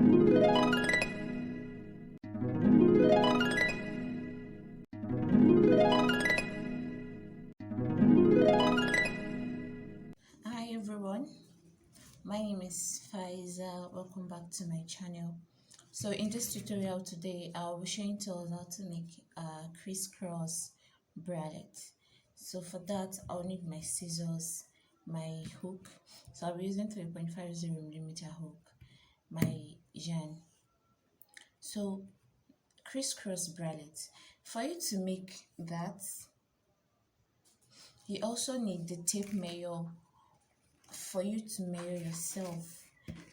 Hi everyone, my name is Faiza. Welcome back to my channel. So in this tutorial today, I'll be showing to us how to make a crisscross bralette. So for that, I'll need my scissors, my hook. So I'll be using 3.50mm hook, my yarn. So crisscross bralette. For you to make that, you also need the tape measure for you to measure yourself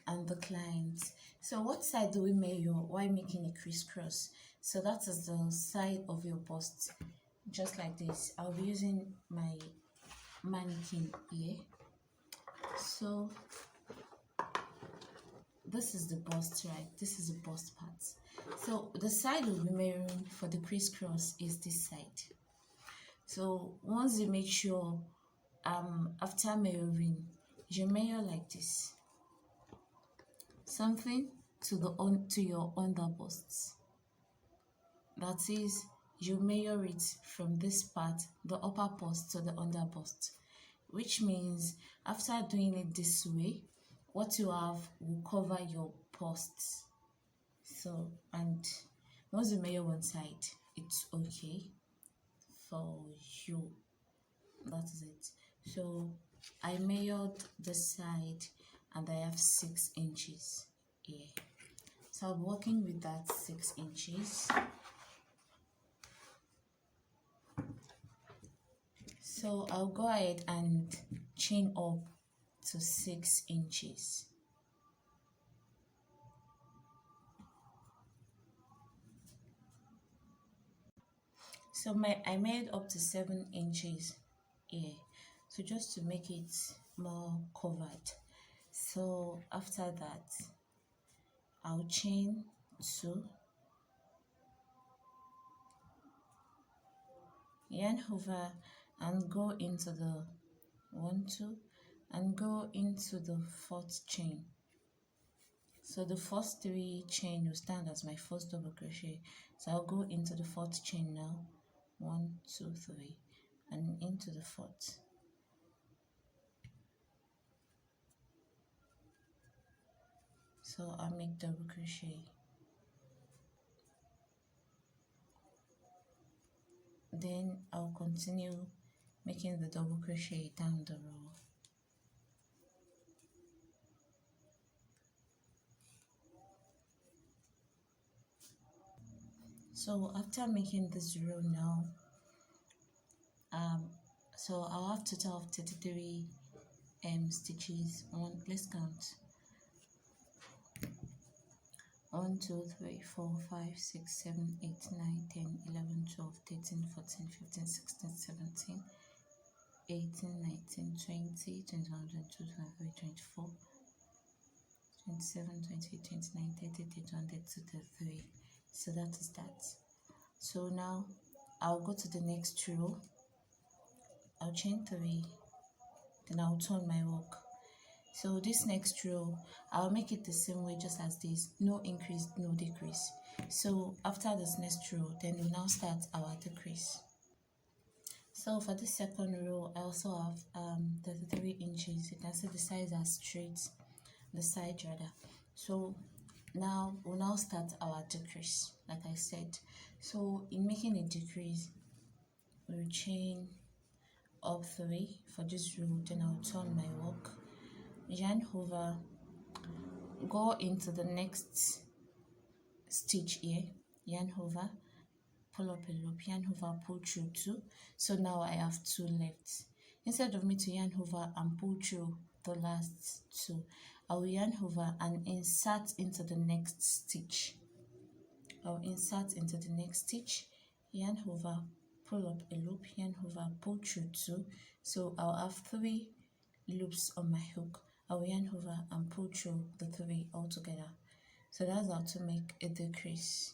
and the client. So what side do we measure while making a crisscross? So that is the side of your bust, just like this. I'll be using my mannequin here. So this is the bust, right? This is the bust part. So the side we'll be measuring for the crisscross is this side. So once you make sure after measuring, you measure like this, something to your under busts. That is, you measure it from this part, the upper bust to the under bust, which means after doing it this way, what you have will cover your busts. So, and once you measure one side, it's okay for you. That is it. So I measured this side and I have 6 inches here. So I'm working with that 6 inches. So I'll go ahead and chain up to 6 inches. So I made up to 7 inches here. So just to make it more covered. So after that, I'll chain 2, yarn over and go into the 1, 2 and go into the 4th chain. So the first 3 chain will stand as my first double crochet. So I'll go into the 4th chain now. 1, 2, 3 and into the 4th. So I'll make double crochet. Then I'll continue making the double crochet down the row. So after making this row now, so I'll have total of 33 stitches. Let's count. 1, 2, 3, 4, 5, 6, 7, 8, 9, 10, 11, 12, 13, 14, 15, 16, 17, 18, 19, 20, 21, 22, 23, 24, 27, 28, 29, 30, 31, 32, 33. So that is that. So now I'll go to the next row. I'll chain 3, then I'll turn my work. So this next row, I'll make it the same way just as this, no increase, no decrease. So after this next row, then we now start our decrease. So for this second row, I also have 33 inches. You can see the sides are straight, the side rather. So now we'll now start our decrease, like I said. So in making a decrease, we'll chain up 3 for this row, then I'll turn my work, yarn over, go into the next stitch here, yarn over, pull up a loop, yarn over, pull through 2. So now I have 2 left. Instead of me to yarn over and pull through the last 2, I will yarn over and insert into the next stitch. I'll insert into the next stitch, yarn over, pull up a loop, yarn over, pull through 2. So I'll have 3 loops on my hook. I'll yarn over and pull through the 3 all together. So that's how to make a decrease.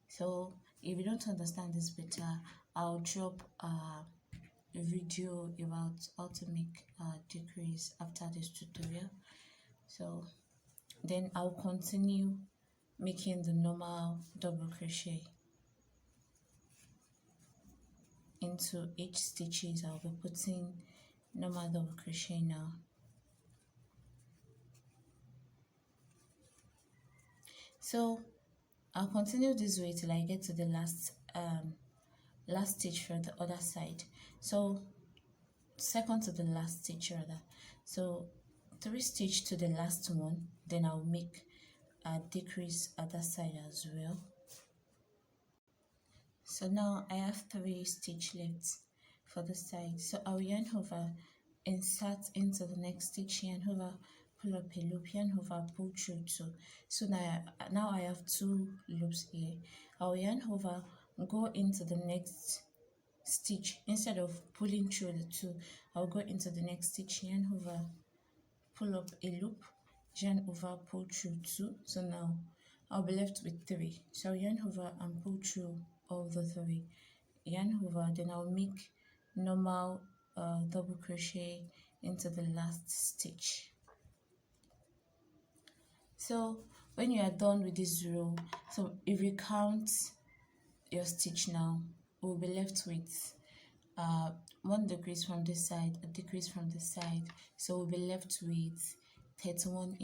So if you don't understand this better, I'll drop a video about how to make a decrease after this tutorial. So Then I'll continue making the normal double crochet into each stitches. I'll be putting normal double crochet now. So I'll continue this way till I get to the last stitch for the other side. So second to the last stitch rather. So 3 stitch to the last one, then I'll make a decrease at that side as well. So now I have 3 stitch left for the side. So I'll yarn over, insert into the next stitch, yarn over, pull up a loop, yarn over, pull through 2. So now I have 2 loops here. I'll yarn over, go into the next stitch. Instead of pulling through the 2, I'll go into the next stitch, yarn over, pull up a loop, yarn over, pull through 2. So now I'll be left with 3. So I'll yarn over and pull through all the 3, yarn over, then I'll make normal double crochet into the last stitch. So when you are done with this row, so if you count your stitch now, we'll be left with 1 decrease from this side, a decrease from this side, so we'll be left with 31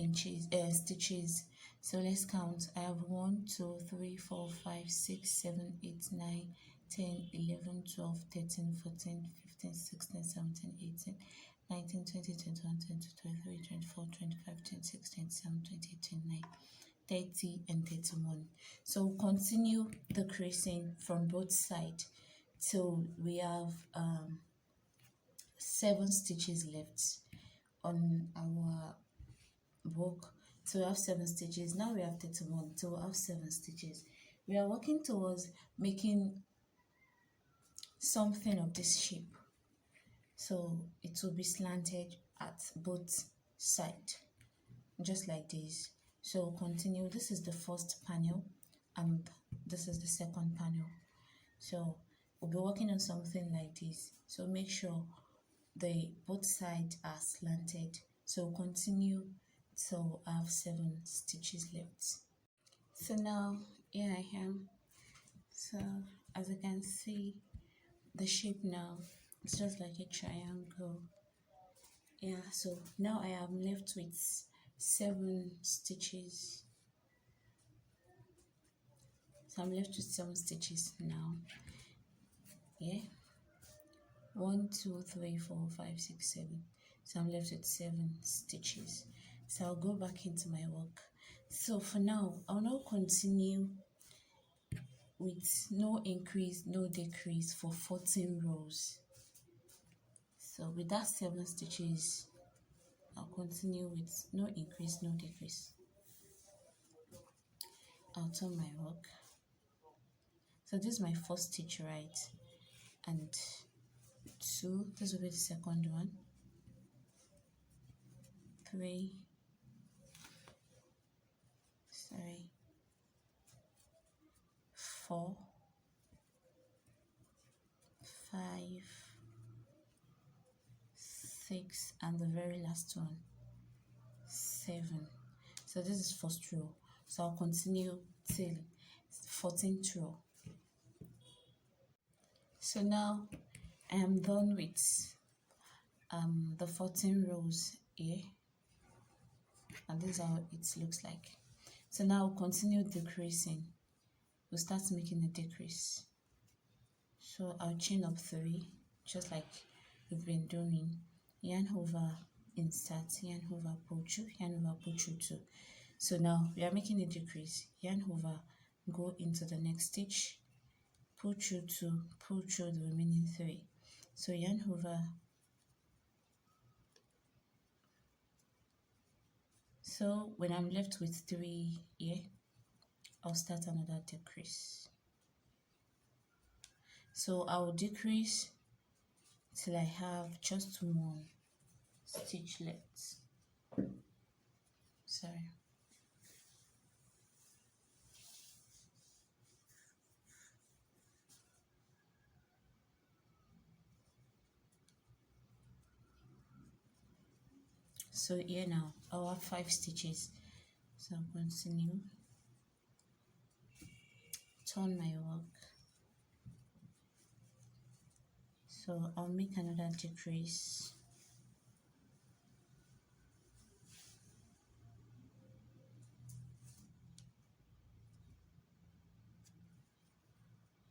stitches. So let's count. I have 1 2 3 4 5 6 7 8 9 10 11 12 13 14 15 16 17 18 19 20 21 22 23 24 25 26 27 28 29 30 and 31. So continue the creasing from both sides till we have 7 stitches left on our book. So we have 7 stitches. Now we have 31, so we have 7 stitches. We are working towards making something of this shape, so it will be slanted at both sides, just like this. So continue. This is the first panel and this is the second panel. So we'll be working on something like this, so make sure the both sides are slanted. So continue till I have 7 stitches left. So now here I am. So as you can see, the shape now it's just like a triangle. Yeah, so now I am left with 7 stitches. So I'm left with 7 stitches now. Yeah, 1 2 3 4 5 6 7. So I'm left with 7 stitches. So I'll go back into my work. So for now, I'll now continue with no increase, no decrease for 14 rows. So with that 7 stitches, I'll continue with no increase, no decrease. I'll turn my work. So this is my first stitch, right? And 2, this will be the second one. 3, 4, 5, 6, and the very last one, 7. So this is first row. So I'll continue till 14th row. So now I am done with the 14 rows here, and this is how it looks like. So now I'll continue decreasing. We'll start making a decrease. So I'll chain up 3, just like we've been doing. Yarn over, insert, yarn over, pull through, yarn over, pull through 2. So now we are making a decrease. Yarn over, go into the next stitch, pull through 2, pull through the remaining 3. So yarn over. So when I'm left with 3 here, I'll start another decrease. So I'll decrease till I have just 1 stitch left. Sorry. So here now I'll have 5 stitches. So I'll continue, turn my work. So I'll make another decrease.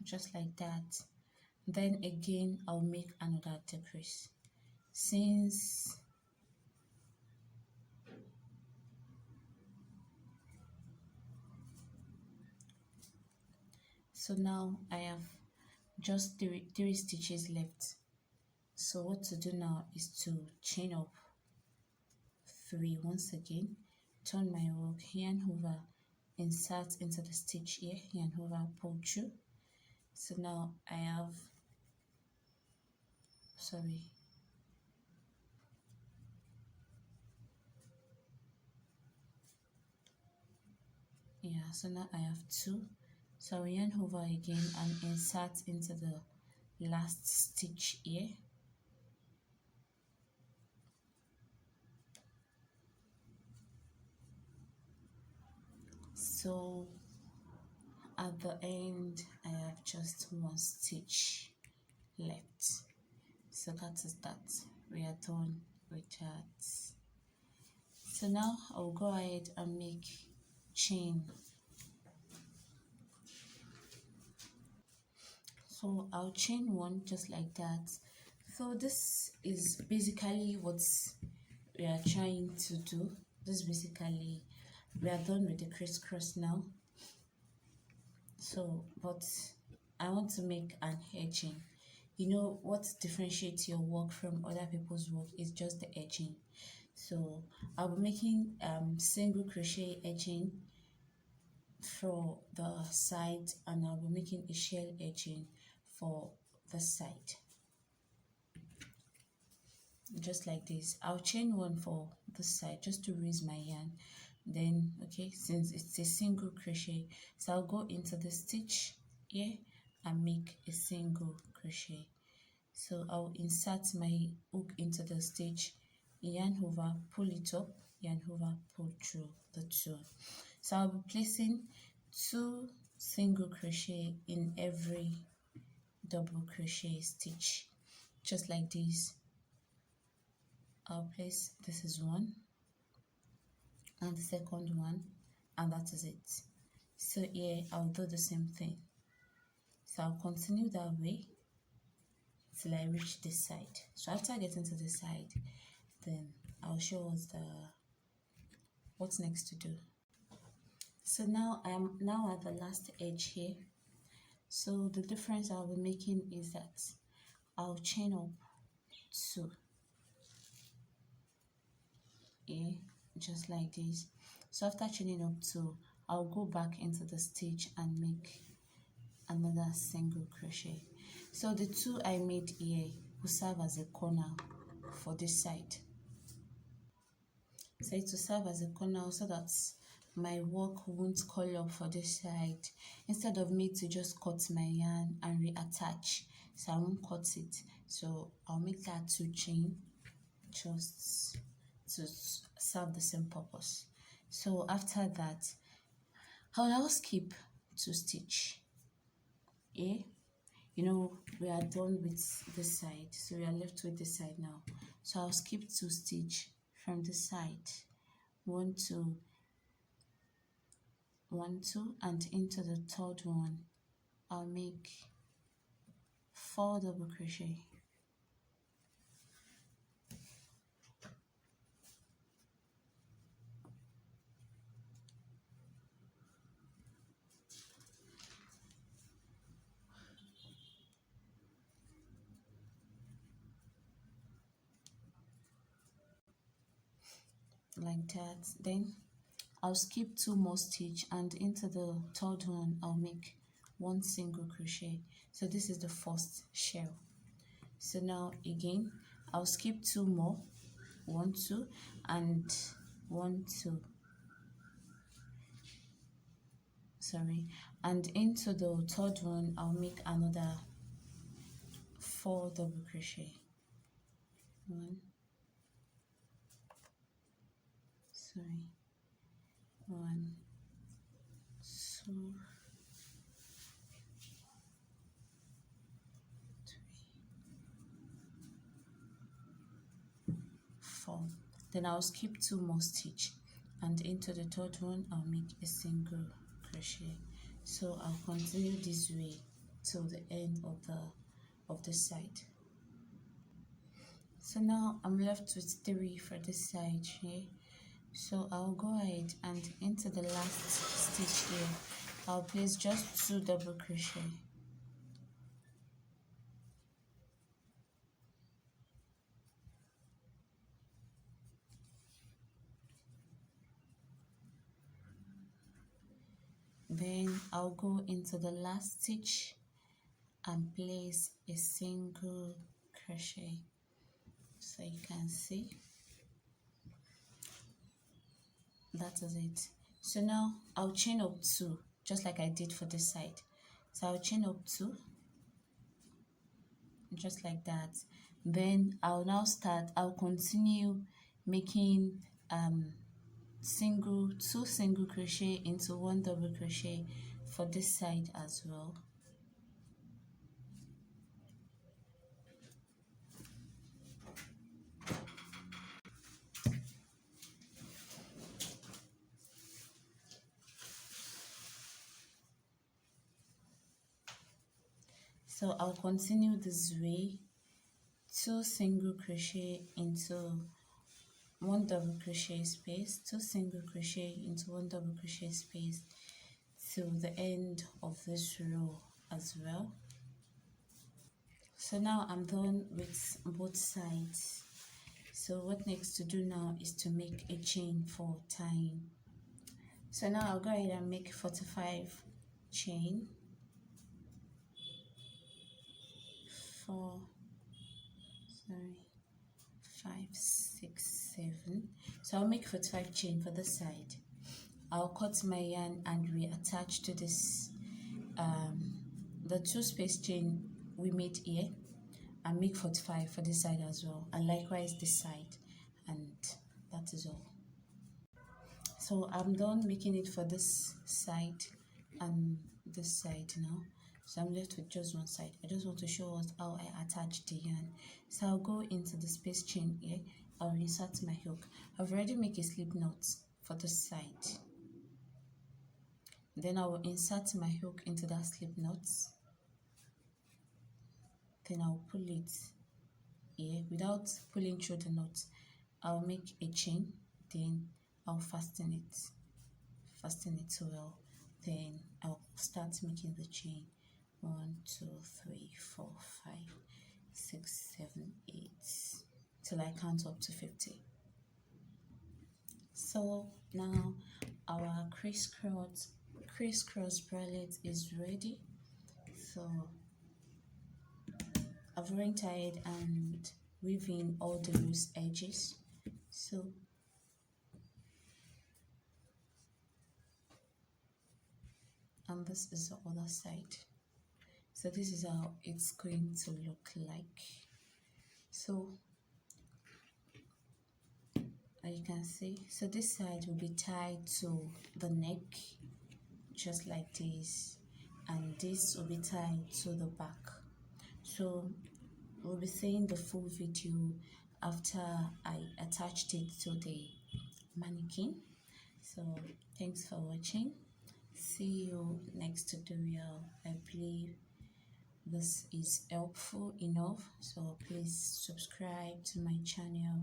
Just like that. Then again I'll make another decrease. Since so now I have just three stitches left. So what to do now is to chain up 3 once again, turn my work, yarn over, insert into the stitch here, yarn over, pull through. So now I have, sorry, yeah, so now I have 2. So I'll yarn over again and insert into the last stitch here. So at the end I have just 1 stitch left. So that is that. We are done with that. So now I'll go ahead and make chain. So I'll chain 1 just like that. So this is basically what we are trying to do. This basically, we are done with the crisscross now. So but I want to make an edging. You know what differentiates your work from other people's work is just the edging. So I'll be making single crochet edging for the side, and I'll be making a shell edging for the side, just like this. I'll chain 1 for this side just to raise my yarn. Then okay, since it's a single crochet, so I'll go into the stitch here and make a single crochet. So I'll insert my hook into the stitch, yarn over, pull it up, yarn over, pull through the 2. So I'll be placing 2 single crochet in every double crochet stitch, just like this. I'll place, this is 1 and the second one, and that is it. So here I'll do the same thing. So I'll continue that way till I reach this side. So after getting to the side, then I'll show us what's next to do. So now I'm at the last edge here. So the difference I'll be making is that I'll chain up 2 here, just like this. So after chaining up 2, I'll go back into the stitch and make another single crochet. So the 2 I made here will serve as a corner for this side. So it will serve as a corner so that my work won't curl up for this side, instead of me to just cut my yarn and reattach. So I won't cut it. So I'll make that 2 chain just to serve the same purpose. So after that, I'll now skip 2 stitch. Yeah, you know, we are done with this side, so we are left with this side now. So I'll skip 2 stitch from the side, 1 2 1 2, and into the third one I'll make 4 double crochet. Like that. Then I'll skip 2 more stitch, and into the third one I'll make 1 single crochet. So this is the first shell. So now again I'll skip 2 more, 1 2 and 1 2, sorry, and into the third one I'll make another 4 double crochet. 1, sorry, 1, 2, 4. Then I'll skip 2 more stitch, and into the third one I'll make a single crochet. So I'll continue this way till the end of the side. So now I'm left with 3 for this side here. So I'll go ahead and into the last stitch here I'll place just 2 double crochet. Then I'll go into the last stitch and place a single crochet. So you can see that is it. So now I'll chain up 2 just like I did for this side. So I'll chain up 2 just like that. Then I'll continue making 2 single crochet into 1 double crochet for this side as well. So I'll continue this way, 2 single crochet into 1 double crochet space, 2 single crochet into 1 double crochet space till the end of this row as well. So now I'm done with both sides. So what next to do now is to make a chain for tying. So now I'll go ahead and make 45 chain. 4, 5, 6, 7. So I'll make 45 chain for this side. I'll cut my yarn and reattach to this the 2 space chain we made here, and make 45 for this side as well, and likewise this side, and that is all. So I'm done making it for this side and this side now. So I'm left with just one side. I just want to show us how I attach the yarn. So I'll go into the space chain here. I'll insert my hook. I've already made a slip knot for this side. Then I will insert my hook into that slip knot. Then I'll pull it here without pulling through the knot. I'll make a chain. Then I'll fasten it well. Then I'll start making the chain. 1, 2, 3, 4, 5, 6, 7, 8 till I count up to 50. So now our crisscross bralette is ready. So I've already tied and weaving all the loose edges. So and this is the other side. So this is how it's going to look like. So as you can see, so this side will be tied to the neck just like this, and this will be tied to the back. So we'll be seeing the full video after I attached it to the mannequin. So thanks for watching. See you next tutorial. I believe this is helpful enough, so please subscribe to my channel,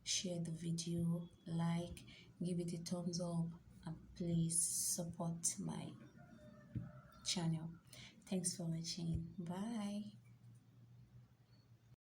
share the video, like, give it a thumbs up, and please support my channel. Thanks for watching. Bye.